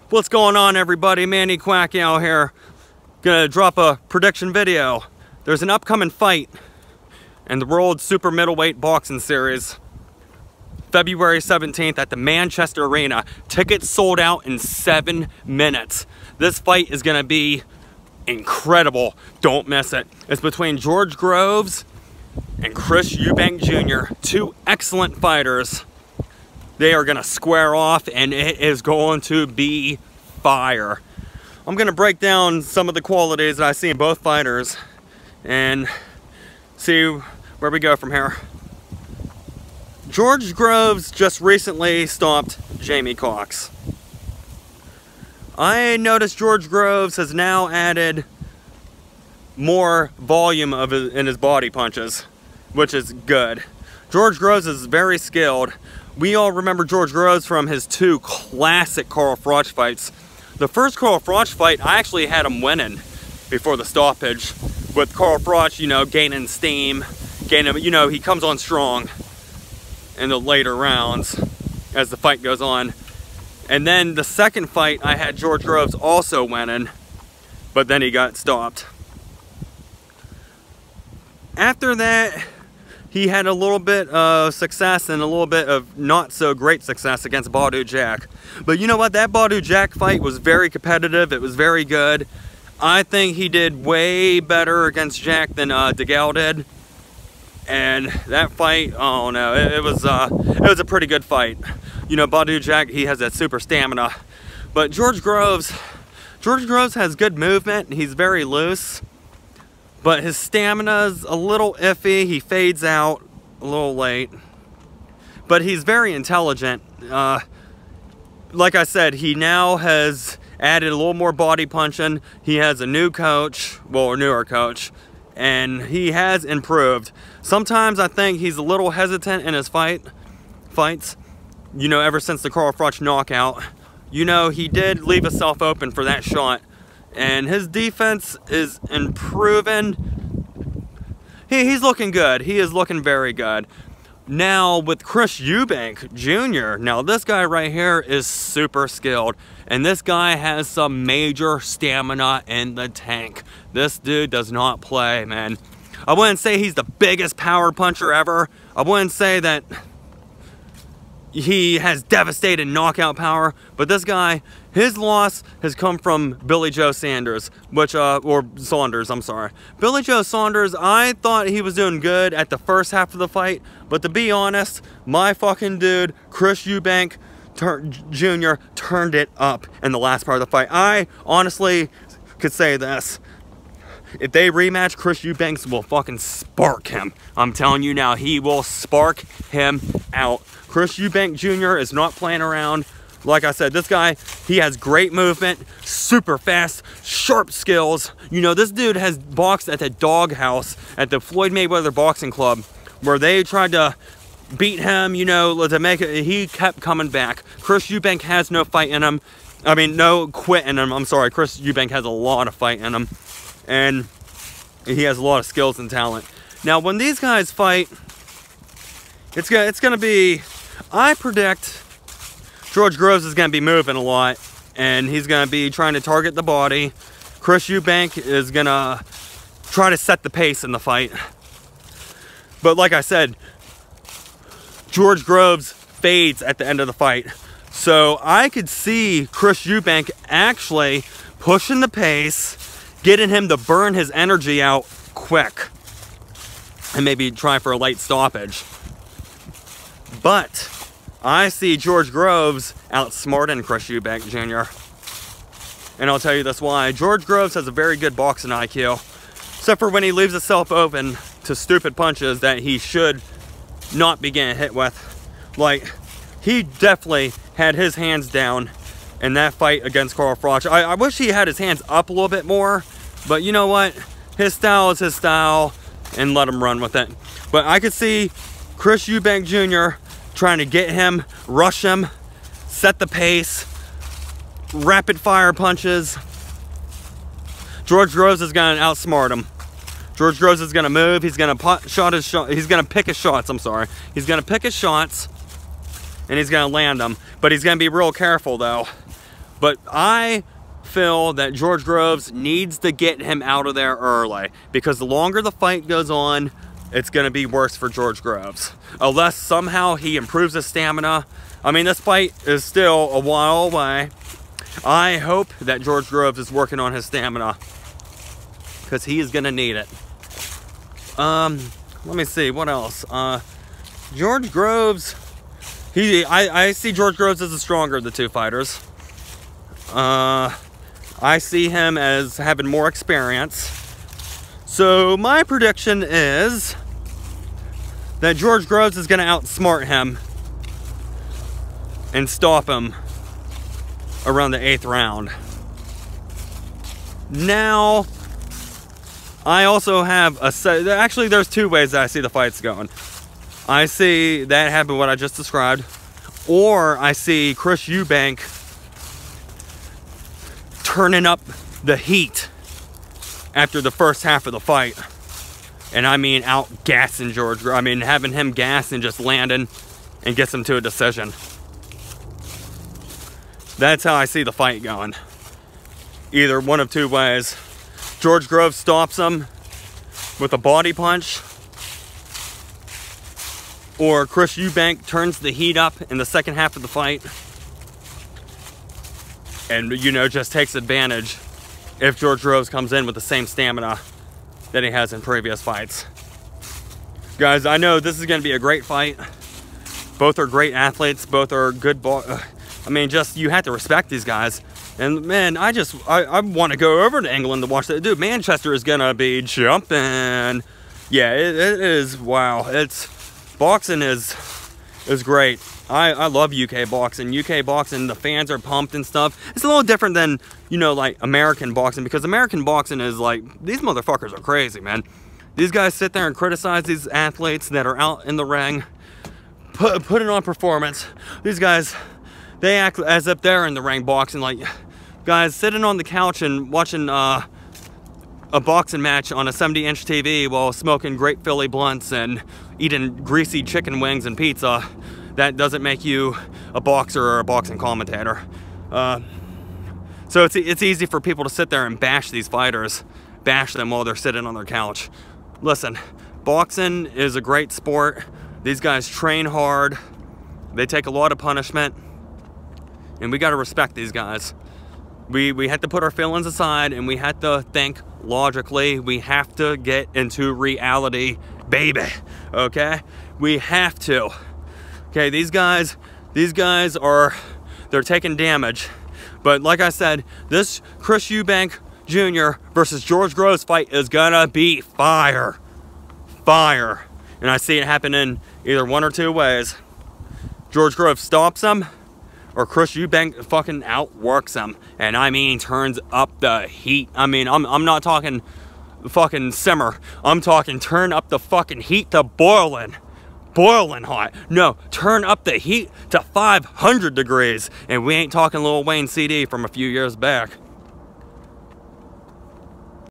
What's going on, everybody? Manny QUACIOua here. Gonna drop a prediction video. There's an upcoming fight in the World Super Middleweight Boxing Series, February 17th at the Manchester Arena. Tickets sold out in 7 minutes. This fight is gonna be incredible. Don't miss it. It's between George Groves and Chris Eubank Jr., two excellent fighters. They are gonna square off and it is going to be fire. I'm gonna break down some of the qualities that I see in both fighters and see where we go from here. George Groves just recently stopped Jamie Cox. I noticed George Groves has now added more volume in his body punches, which is good. George Groves is very skilled. We all remember George Groves from his two classic Carl Froch fights. The first Carl Froch fight, I actually had him winning before the stoppage, with Carl Froch, you know, gaining steam, he comes on strong in the later rounds as the fight goes on. And then the second fight, I had George Groves also winning, but then he got stopped. After that, he had a little bit of success and a little bit of not so great success against Badu Jack. But you know what? That Badu Jack fight was very competitive. It was very good. I think he did way better against Jack than DeGale did. And that fight, oh no, it was a pretty good fight. You know, Badu Jack, he has that super stamina. But George Groves has good movement. He's very loose. But his stamina's a little iffy. He fades out a little late. But he's very intelligent. Like I said, he now has added a little more body punching. He has a new coach, well, a newer coach, and he has improved. Sometimes I think he's a little hesitant in his fights. You know, ever since the Carl Froch knockout. You know, he did leave himself open for that shot. And his defense is improving. He's looking good. He is looking very good. Now with Chris Eubank Jr., now this guy right here is super skilled. And this guy has some major stamina in the tank. This dude does not play, man. I wouldn't say he's the biggest power puncher ever. I wouldn't say that he has devastating knockout power, but this guy, his loss has come from Billy Joe Saunders, I'm sorry. Billy Joe Saunders, I thought he was doing good at the first half of the fight, but to be honest, my fucking dude, Chris Eubank Jr. turned it up in the last part of the fight. I honestly could say this. If they rematch, Chris Eubanks will fucking spark him. I'm telling you now, he will spark him out. Chris Eubank Jr. is not playing around. Like I said, this guy, he has great movement, super fast, sharp skills. You know, this dude has boxed at the Doghouse at the Floyd Mayweather Boxing Club, where they tried to beat him, you know, to make it. He kept coming back. Chris Eubank has no fight in him. I mean, no quit in him. I'm sorry. Chris Eubank has a lot of fight in him. And he has a lot of skills and talent. Now, when these guys fight, it's gonna be, I predict George Groves is gonna be moving a lot, and he's gonna be trying to target the body. Chris Eubank is gonna try to set the pace in the fight. But like I said, George Groves fades at the end of the fight. So I could see Chris Eubank actually pushing the pace, getting him to burn his energy out quick, and maybe try for a late stoppage. But I see George Groves outsmarting Chris Eubank Jr. And I'll tell you this why. George Groves has a very good boxing IQ, except for when he leaves himself open to stupid punches that he should not be getting hit with. Like, he definitely had his hands down in that fight against Carl Froch. I wish he had his hands up a little bit more, but you know what? His style is his style, and let him run with it. But I could see Chris Eubank Jr. trying to get him, rush him, set the pace, rapid fire punches. George Groves is gonna outsmart him. George Groves is gonna move. He's gonna he's gonna pick his shots. I'm sorry. He's gonna pick his shots, and he's gonna land them. But he's gonna be real careful though. But I feel that George Groves needs to get him out of there early, because the longer the fight goes on, it's going to be worse for George Groves. Unless somehow he improves his stamina. I mean, this fight is still a while away. I hope that George Groves is working on his stamina, because he is going to need it. Let me see, what else? George Groves, I see George Groves as the stronger of the two fighters. I see him as having more experience. So my prediction is that George Groves is going to outsmart him and stop him around the 8th round. Now, I also have actually there's two ways that I see the fights going. I see that happen what I just described, or I see Chris Eubank turning up the heat after the first half of the fight. And I mean out-gassing George Groves. I mean having him gas and just landing and gets him to a decision. That's how I see the fight going. Either one of two ways. George Groves stops him with a body punch, or Chris Eubank turns the heat up in the second half of the fight and, you know, just takes advantage if George Groves comes in with the same stamina that he has in previous fights. Guys, I know this is going to be a great fight. Both are great athletes. Both are good. I mean, just, you have to respect these guys. And man, I want to go over to England to watch that. Dude, Manchester is going to be jumping. Yeah, it is. Wow. Boxing is great. I love UK boxing. UK boxing, the fans are pumped and stuff. It's a little different than, you know, like American boxing, because American boxing is like, these motherfuckers are crazy, man. These guys sit there and criticize these athletes that are out in the ring, putting on performance. These guys, they act as if they're in the ring boxing. Like, guys sitting on the couch and watching a boxing match on a 70-inch TV while smoking great Philly blunts and eating greasy chicken wings and pizza, that doesn't make you a boxer or a boxing commentator. So it's easy for people to sit there and bash these fighters, bash them while they're sitting on their couch. Listen, boxing is a great sport. These guys train hard. They take a lot of punishment, and we got to respect these guys. We have to put our feelings aside, and we have to think logically. We have to get into reality, baby. Okay? We have to. Okay, these guys are, they're taking damage. But like I said, this Chris Eubank Jr. versus George Groves fight is gonna be fire. Fire. And I see it happening either one or two ways. George Groves stops him, or Chris Eubank fucking outworks him. And I mean turns up the heat. I mean, I'm not talking fucking simmer. I'm talking turn up the fucking heat to boiling. Boiling hot. No, turn up the heat to 500 degrees. And we ain't talking Lil Wayne CD from a few years back.